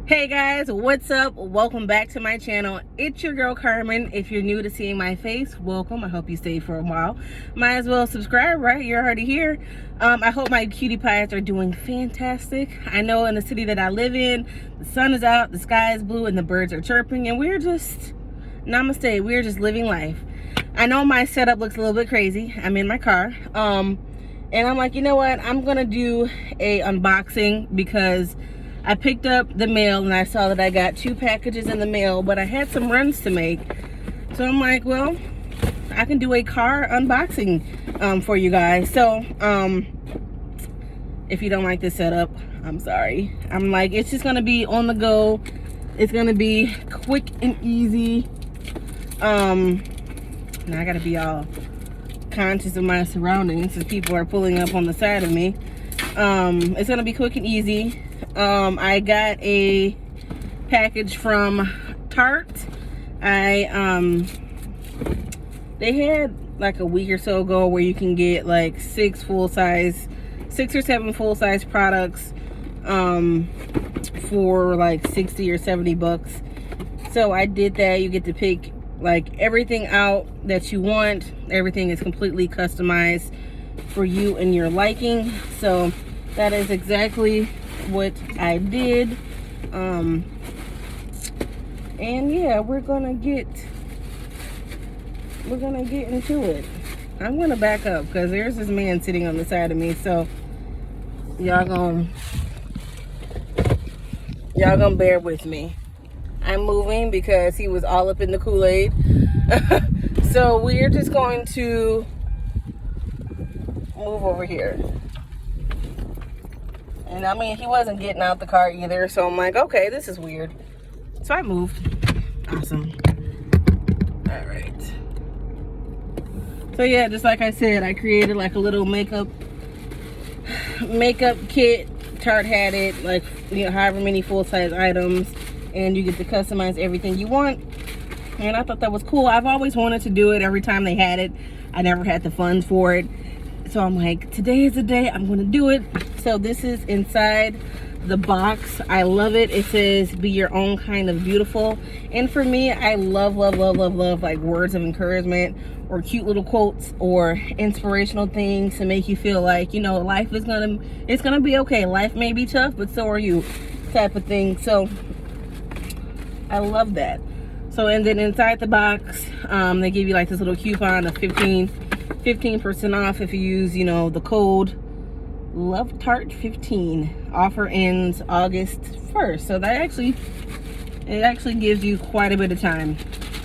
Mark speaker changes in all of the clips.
Speaker 1: Hey guys, what's up? Welcome back to my channel. It's your girl Carmen. If you're new to seeing my face, welcome. I hope you stay for a while. Might as well subscribe, right? You're already here. I hope my cutie pies are doing fantastic. I know in the city that I live in, the sun is out, the sky is blue, and the birds are chirping, and we're just, namaste, we're just living life. I know my setup looks a little bit crazy. I'm in my car. And I'm like, you know what? I'm gonna do a unboxing because I picked up the mail and I saw that I got 2 packages in the mail, but I had some runs to make. So I'm like, well, I can do a car unboxing for you guys. So if you don't like this setup, I'm sorry. I'm like, it's just gonna be on the go. It's gonna be quick and easy. Now I gotta be all conscious of my surroundings as people are pulling up on the side of me. It's gonna be quick and easy. I got a package from Tarte. They had like a week or so ago where you can get like 6 or 7 full-size products for like 60 or 70 bucks. So I did that. You get to pick like everything out that you want. Everything is completely customized for you and your liking. So that is exactly what I did. And yeah, we're gonna get into it. I'm gonna back up because there's this man sitting on the side of me, so y'all gonna bear with me. I'm moving because he was all up in the Kool-Aid. So we're just going to move over here. And I mean, he wasn't getting out the car either, so I'm like, okay, this is weird. So I moved. Awesome. All right. So yeah, just like I said, I created like a little makeup kit. Tarte had it, like, you know, however many full-size items, and you get to customize everything you want. And I thought that was cool. I've always wanted to do it. Every time they had it, I never had the funds for it. So I'm like, today is the day, I'm gonna do it. So this is inside the box. I love it. It says, be your own kind of beautiful. And for me, I love like words of encouragement or cute little quotes or inspirational things to make you feel like, you know, life is it's gonna be okay. Life may be tough, but so are you, type of thing. So I love that. So, and then inside the box, they give you like this little coupon of 15% off if you use, you know, the code LoveTarte15. Offer ends August 1st. So that actually gives you quite a bit of time.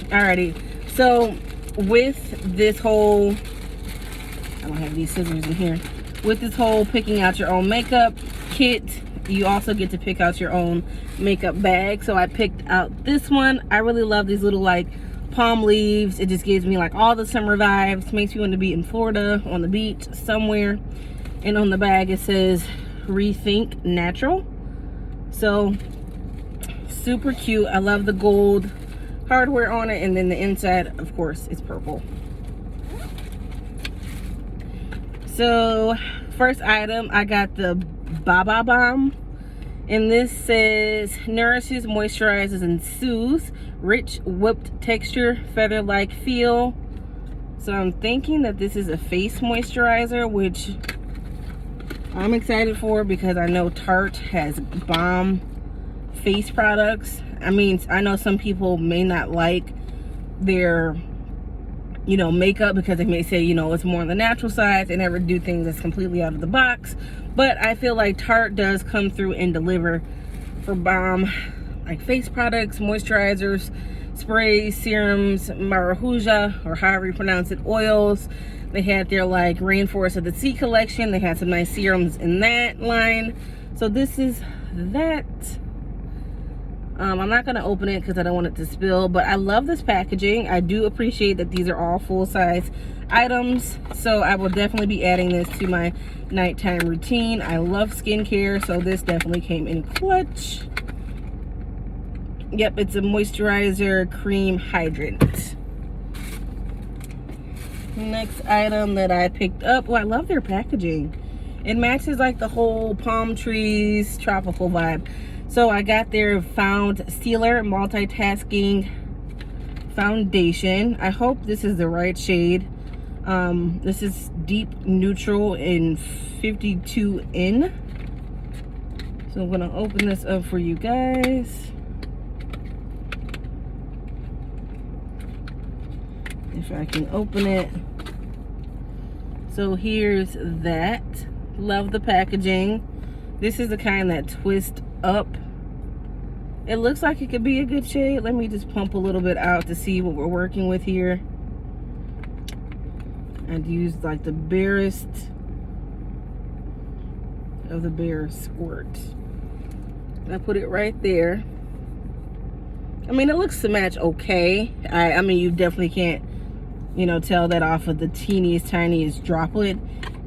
Speaker 1: Alrighty. So with this whole, I don't have these scissors in here. With this whole picking out your own makeup kit, you also get to pick out your own makeup bag. So I picked out this one. I really love these little like palm leaves. It just gives me like all the summer vibes. Makes me want to be in Florida on the beach somewhere. And on the bag it says rethink natural. So super cute. I love the gold hardware on it, and then the inside, of course, is purple. So first item, I got the Baba Balm, and this says nourishes, moisturizes, and soothes. Rich whipped texture, feather-like feel. So I'm thinking that this is a face moisturizer, which I'm excited for because I know Tarte has bomb face products. I mean, I know some people may not like their, you know, makeup because they may say, you know, it's more on the natural side. They never do things that's completely out of the box. But I feel like Tarte does come through and deliver for bomb like face products, moisturizers, sprays, serums, maracuja, or however you pronounce it, oils. They had their like Rainforest of the Sea collection. They had some nice serums in that line. So this is that. I'm not gonna open it because I don't want it to spill, but I love this packaging. I do appreciate that these are all full-size items. So I will definitely be adding this to my nighttime routine. I love skincare, so this definitely came in clutch. Yep, it's a moisturizer cream hydrant. Next item that I picked up, well, I love their packaging. It matches like the whole palm trees tropical vibe. So I got their Found Sealer Multitasking Foundation. I hope this is the right shade. This is Deep Neutral in 52N. So I'm gonna open this up for you guys. If I can open it. So here's that. Love the packaging. This is the kind that twists up. It looks like it could be a good shade. Let me just pump a little bit out to see what we're working with here. I'd use like the barest of the bare squirt. I put it right there. I mean, it looks to match okay. I mean, you definitely can't, you know, tell that off of the teeniest, tiniest droplet.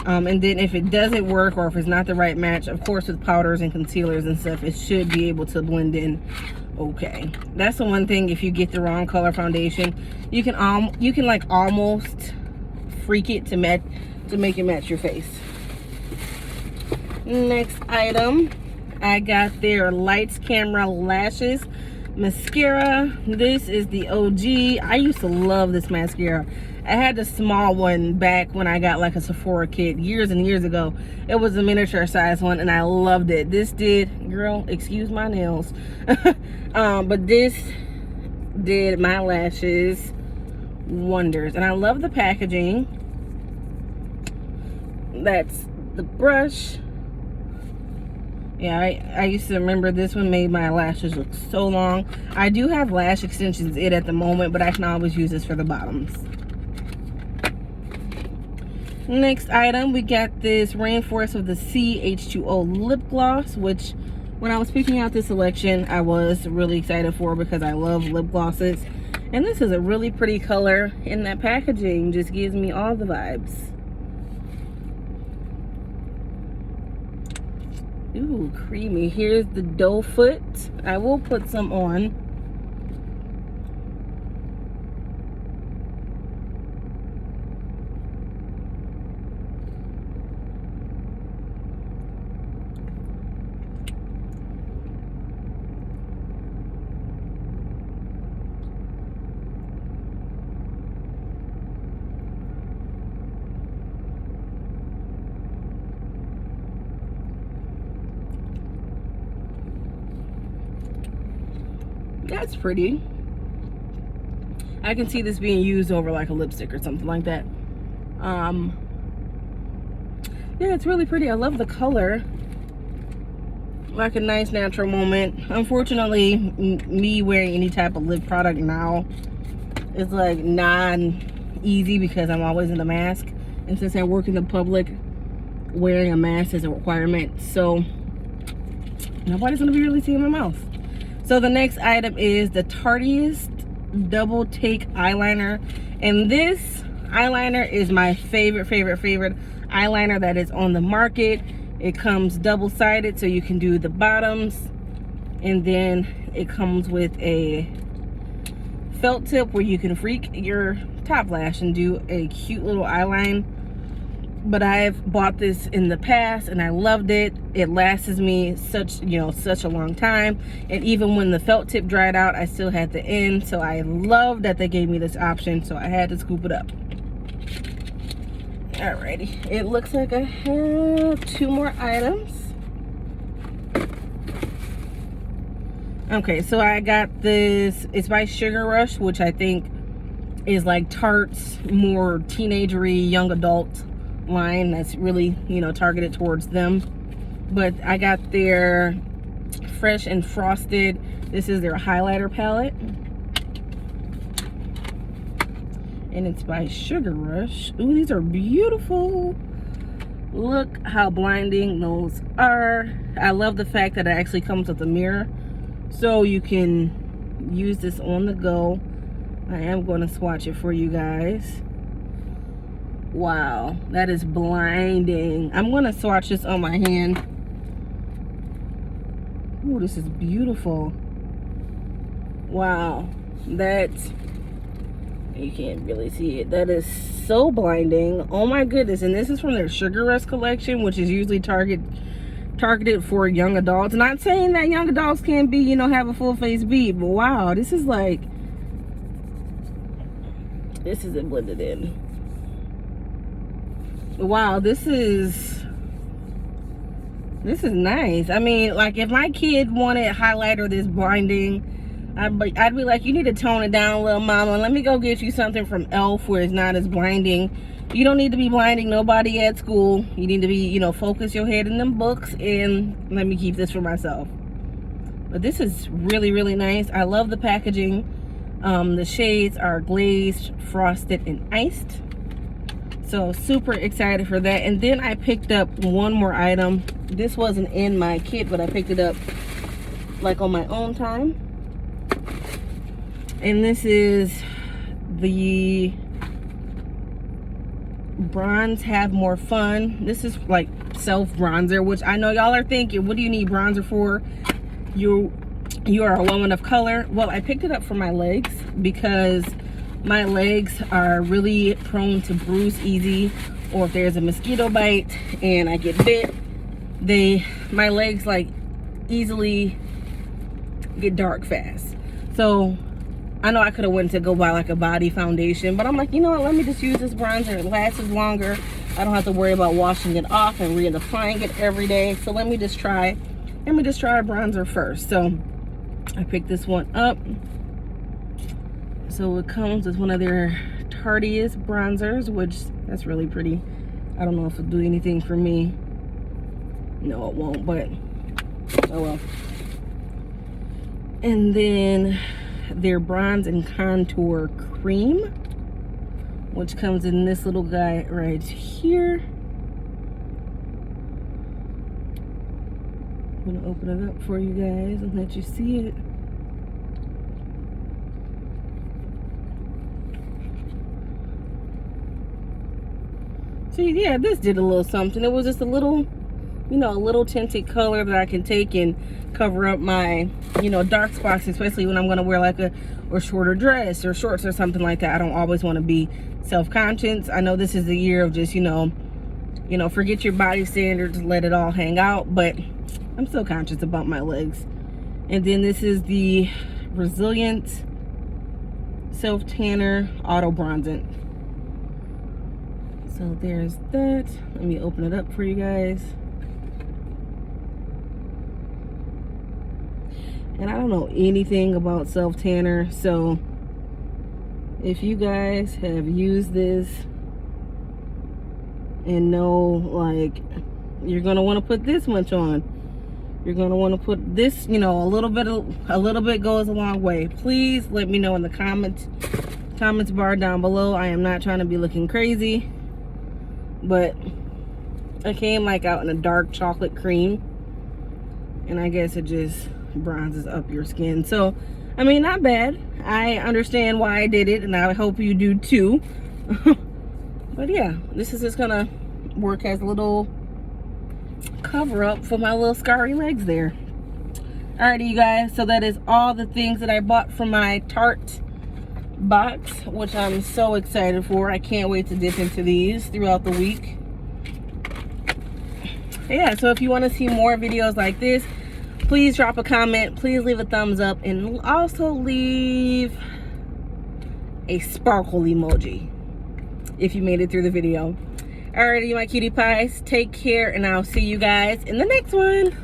Speaker 1: And then if it doesn't work, or if it's not the right match, of course with powders and concealers and stuff, it should be able to blend in okay. That's the one thing. If you get the wrong color foundation, you can like almost freak it to make it match your face. Next item, I got their Lights Camera Lashes mascara. This is the OG. I used to love this mascara. I had the small one back when I got like a Sephora kit years and years ago. It was a miniature size one and I loved it. This did, girl, excuse my nails. But this did my lashes wonders. And I love the packaging. That's the brush. Yeah, I used to remember this one made my lashes look so long. I do have lash extensions in at the moment, but I can always use this for the bottoms. Next item, we got this Rainforest of the Sea H2O lip gloss, which when I was picking out this selection, I was really excited for because I love lip glosses. And this is a really pretty color, and that packaging just gives me all the vibes. Ooh, creamy. Here's the doe foot. I will put some on. That's pretty. I can see this being used over like a lipstick or something like that. Yeah, it's really pretty. I love the color. Like a nice natural moment. Unfortunately, me wearing any type of lip product now is like non-easy because I'm always in a mask. And since I work in the public, wearing a mask is a requirement. So nobody's gonna be really seeing my mouth. So the next item is the Tarteist Double Take Eyeliner. And this eyeliner is my favorite eyeliner that is on the market. It comes double-sided, so you can do the bottoms. And then it comes with a felt tip where you can freak your top lash and do a cute little eyeline. But I've bought this in the past and I loved it. It lasts me such a long time. And even when the felt tip dried out, I still had the end. So I love that they gave me this option. So I had to scoop it up. Alrighty. It looks like I have 2 more items. Okay, so I got this. It's by Sugar Rush, which I think is like Tarte's more teenagery, young adult line that's really, targeted towards them. But I got their Fresh and Frosted. This is their highlighter palette. And it's by Sugar Rush. Ooh, these are beautiful. Look how blinding those are. I love the fact that it actually comes with a mirror. So you can use this on the go. I am going to swatch it for you guys. Wow, that is blinding. I'm going to swatch this on my hand. Ooh, this is beautiful. Wow, that's, you can't really see it. That is so blinding. Oh my goodness. And this is from their Sugar Rush collection, which is usually targeted for young adults. Not saying that young adults can't be, you know, have a full face bead, but wow, this is like, this isn't blended in. Wow, this is nice. I mean, like, if my kid wanted highlighter this blinding, I'd be like, you need to tone it down, little mama. Let me go get you something from Elf where it's not as blinding. You don't need to be blinding nobody at school. You need to be, you know, focus your head in them books, and let me keep this for myself. But this is really, really nice. I love the packaging. The shades are glazed, frosted, and iced. So super excited for that. And then I picked up one more item. This wasn't in my kit, but I picked it up like on my own time. And this is the Bronze Have More Fun. This is like self bronzer, which I know y'all are thinking, what do you need bronzer for? You are a woman of color. Well, I picked it up for my legs because my legs are really prone to bruise easy, or if there's a mosquito bite and I get bit, my legs like easily get dark fast. So I know I could have went to go buy like a body foundation, but I'm like, you know what, let me just use this bronzer. It lasts longer. I don't have to worry about washing it off and reapplying it every day. So let me just try bronzer first. So I picked this one up. So it comes with one of their Tarte's bronzers, which that's really pretty. I don't know if it'll do anything for me. No, it won't, but oh well. And then their bronze and contour cream, which comes in this little guy right here. I'm gonna open it up for you guys and let you see it. So yeah, this did a little something. It was just a little, you know, a little tinted color that I can take and cover up my, you know, dark spots, especially when I'm gonna wear like a shorter dress or shorts or something like that. I don't always want to be self-conscious. I know this is the year of just, you know, forget your body standards, let it all hang out, but I'm still conscious about my legs. And then this is the Resilient Self Tanner Auto Bronzant. So there's that. Let me open it up for you guys. And I don't know anything about self tanner, so if you guys have used this and know, like, you're gonna want to put this much on, you're gonna want to put this, you know, a little bit goes a long way. Please let me know in the comments bar down below. I am not trying to be looking crazy, but it came like out in a dark chocolate cream, and I guess it just bronzes up your skin. So I mean, not bad. I understand why I did it, and I hope you do too. But yeah, this is just gonna work as a little cover up for my little scarry legs there. Alrighty, you guys, so that is all the things that I bought from my Tarte box, which I'm so excited for. I can't wait to dip into these throughout the week. Yeah, so if you want to see more videos like this, please drop a comment, please leave a thumbs up, and also leave a sparkle emoji if you made it through the video. Alrighty, my cutie pies, take care, and I'll see you guys in the next one.